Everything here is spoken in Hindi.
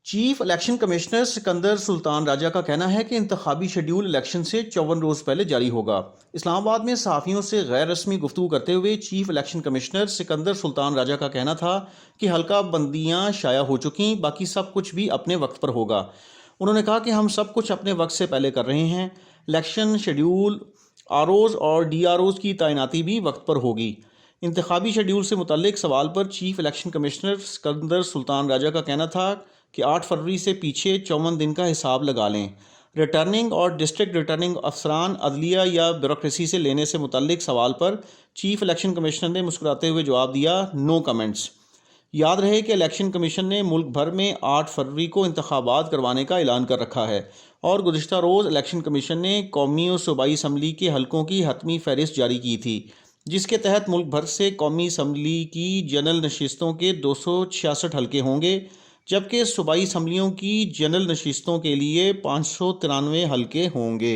Chief election commissioner Sikandar Sultan Raja का कहना है कि इंतखाबी शेड्यूल इलेक्शन से 54 रोज़ पहले जारी होगा। इस्लामाबाद में सहाफ़ियों से गैर रस्मी गुफ्तगू करते हुए chief election commissioner Sikandar Sultan Raja का कहना था कि हल्का बंदियाँ शाया हो चुकी, बाकी सब कुछ भी अपने वक्त पर होगा। उन्होंने कहा कि हम सब कुछ अपने वक्त से पहले कर रहे हैं। इलेक्शन शेड्यूल, आरओज़ और डीआरओज़ की तैनाती भी वक्त पर होगी। इंतखाबी शेड्यूल से मुतल्लिक सवाल पर chief election commissioner Sikandar Sultan Raja का कहना था कि 8 फरवरी से पीछे 54 दिन का हिसाब लगा लें। रिटर्निंग और डिस्ट्रिक्ट रिटर्निंग अफसरान अदलिया या ब्यूरोक्रेसी से लेने से मुतल्लिक सवाल पर चीफ इलेक्शन कमिश्नर ने मुस्कुराते हुए जवाब दिया, नो कमेंट्स। याद रहे कि इलेक्शन कमीशन ने मुल्क भर में 8 फरवरी को इंतखाबात करवाने का ऐलान कर रखा है और गुज़िश्ता रोज़ इलेक्शन कमीशन ने कौमी और सूबाई असम्बली के हलकों की हतमी फहरिस्त जारी की थी, जिसके तहत मुल्क भर से कौमी असम्बली की जनरल नशिस्तों के 266 हलके होंगे, जबकि सूबाई असम्बलियों की जनरल नशिस्तों के लिए 593 हलके होंगे।